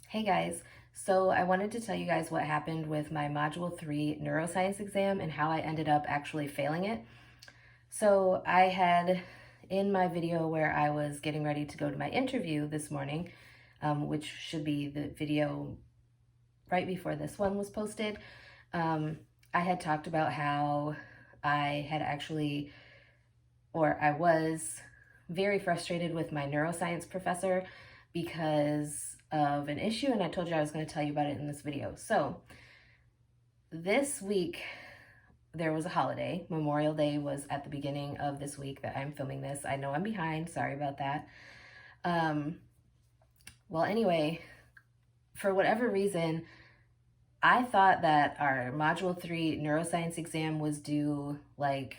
Hey guys, so I wanted to tell you guys what happened with my Module 3 Neuroscience exam and how I ended up actually failing it. So I had, in my video where I was getting ready to go to my interview this morning, which should be the video right before this one was posted, um, I had talked about how I had actually, or I was very frustrated with my neuroscience professor because of an issue, and I told you I was going to tell you about it in this video. So this week there was a holiday. Memorial Day was at the beginning of this week that I'm filming this. I know I'm behind, sorry about that. um well, anyway, for whatever reason, I thought that our module 3 neuroscience exam was due like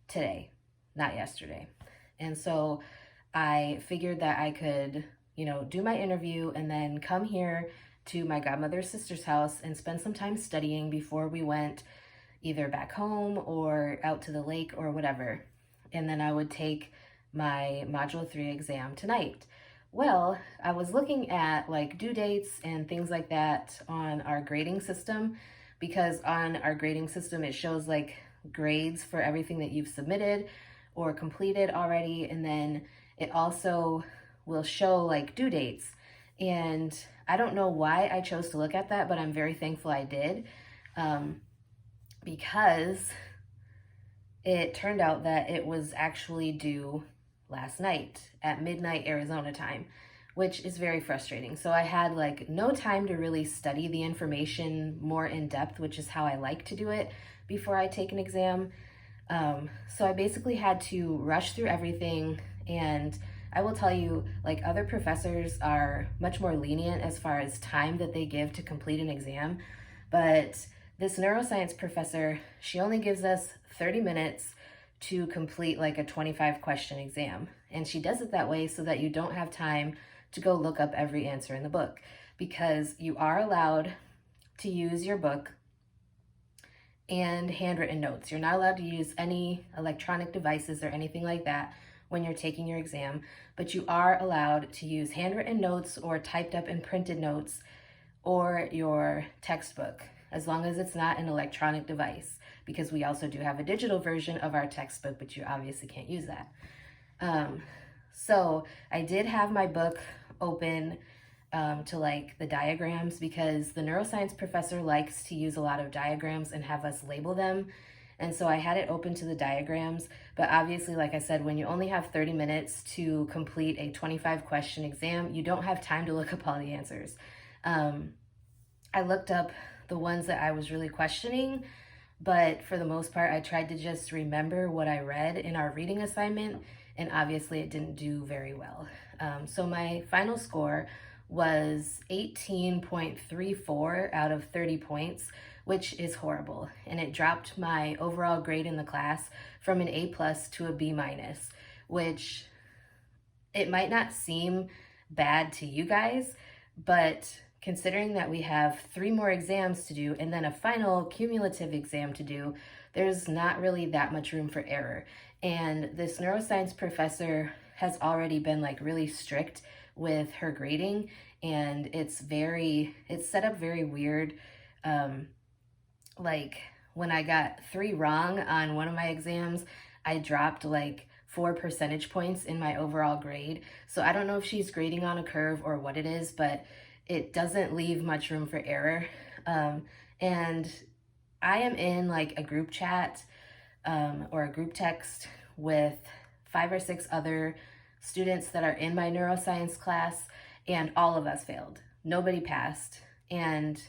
today, not yesterday. And so I figured that I could, do my interview and then come here to my godmother's sister's house and spend some time studying before we went either back home or out to the lake or whatever. And then I would take my module 3 exam tonight. Well, I was looking at like due dates and things like that on our grading system, because on our grading system it shows like grades for everything that you've submitted or completed already, and then it also will show like due dates. And I don't know why I chose to look at that, but I'm very thankful I did, because it turned out that it was actually due last night at midnight Arizona time, which is very frustrating. So I had like no time to really study the information more in depth, which is how I like to do it before I take an exam. So I basically had to rush through everything, and I will tell you, like, other professors are much more lenient as far as time that they give to complete an exam, but this neuroscience professor, she only gives us 30 minutes to complete like a 25 question exam. And she does it that way so that you don't have time to go look up every answer in the book, because you are allowed to use your book and handwritten notes. You're not allowed to use any electronic devices or anything like that when you're taking your exam, but you are allowed to use handwritten notes or typed up and printed notes or your textbook, as long as it's not an electronic device, because we also do have a digital version of our textbook, but you obviously can't use that. So I did have my book open to like the diagrams, because the neuroscience professor likes to use a lot of diagrams and have us label them. And so I had it open to the diagrams, but obviously, like I said, when you only have 30 minutes to complete a 25 question exam, you don't have time to look up all the answers. I looked up the ones that I was really questioning, but for the most part, I tried to just remember what I read in our reading assignment, and obviously it didn't do very well. So my final score was 18.34 out of 30 points, which is horrible. And it dropped my overall grade in the class from an A plus to a B minus, which it might not seem bad to you guys, but considering that we have 3 more exams to do and then a final cumulative exam to do, there's not really that much room for error. And this neuroscience professor has already been like really strict with her grading, and it's set up very weird. Like, when I got 3 wrong on one of my exams, I dropped like 4 percentage points in my overall grade. So I don't know if she's grading on a curve or what it is, but it doesn't leave much room for error. And I am in like a group chat or a group text with 5 or 6 other students that are in my neuroscience class, and all of us failed. Nobody passed. And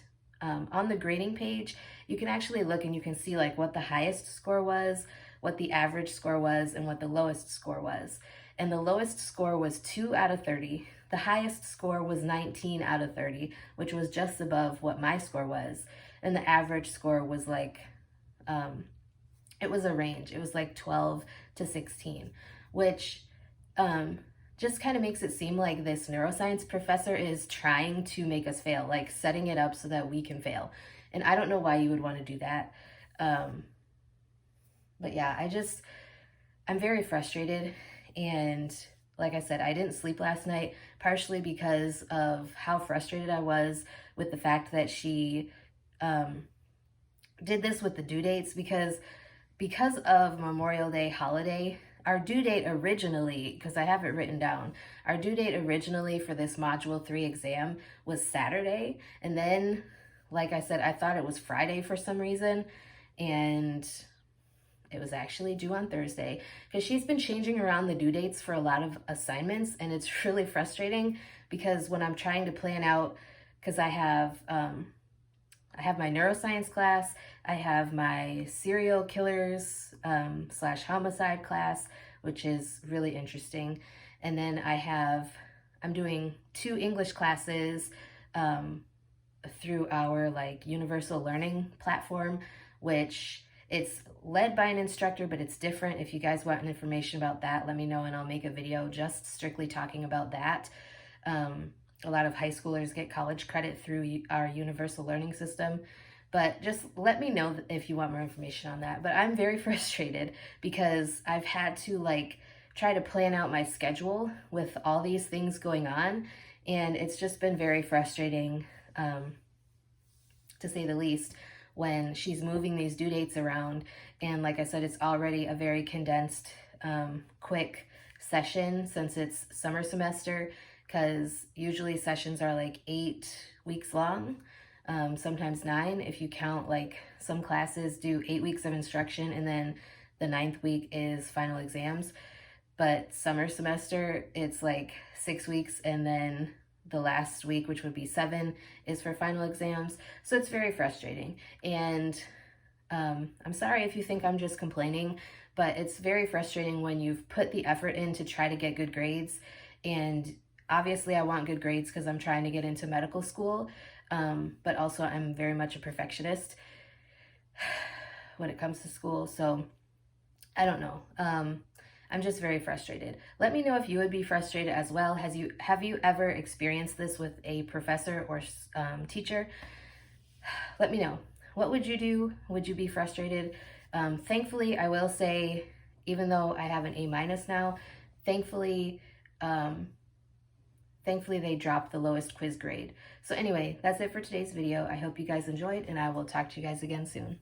on the grading page, you can actually look and you can see like what the highest score was, what the average score was, and what the lowest score was. And the lowest score was 2 out of 30. The highest score was 19 out of 30, which was just above what my score was. And the average score was like, it was a range. It was like 12 to 16, which just kind of makes it seem like this neuroscience professor is trying to make us fail, like setting it up so that we can fail. And I don't know why you would want to do that. But yeah, I'm very frustrated, and like I said, I didn't sleep last night, partially because of how frustrated I was with the fact that she um, did this with the due dates, because of Memorial Day holiday. Our due date originally, because I have it written down, our due date originally for this Module 3 exam was Saturday. And then, like I said, I thought it was Friday for some reason. And it was actually due on Thursday, because she's been changing around the due dates for a lot of assignments. And it's really frustrating because when I'm trying to plan out, because I have my neuroscience class, I have my serial killers slash homicide class, which is really interesting. And then I'm doing 2 English classes through our like universal learning platform, which it's led by an instructor, but it's different. If you guys want information about that, let me know and I'll make a video just strictly talking about that. A lot of high schoolers get college credit through our universal learning system, but just let me know if you want more information on that. But I'm very frustrated because I've had to like try to plan out my schedule with all these things going on, and it's just been very frustrating, to say the least, when she's moving these due dates around. And like I said, it's already a very condensed, quick session since it's summer semester, because usually sessions are like 8 weeks long, sometimes 9 if you count like some classes do 8 weeks of instruction and then the 9th week is final exams. But summer semester, it's like 6 weeks, and then the last week, which would be 7, is for final exams. So it's very frustrating. And I'm sorry if you think I'm just complaining, but it's very frustrating when you've put the effort in to try to get good grades. And obviously I want good grades because I'm trying to get into medical school, but also I'm very much a perfectionist when it comes to school. So I don't know. I'm just very frustrated. Let me know if you would be frustrated as well. Have you ever experienced this with a professor or teacher? Let me know. What would you do? Would you be frustrated? Thankfully, I will say, even though I have an A- now, thankfully, they dropped the lowest quiz grade. So anyway, that's it for today's video. I hope you guys enjoyed, and I will talk to you guys again soon.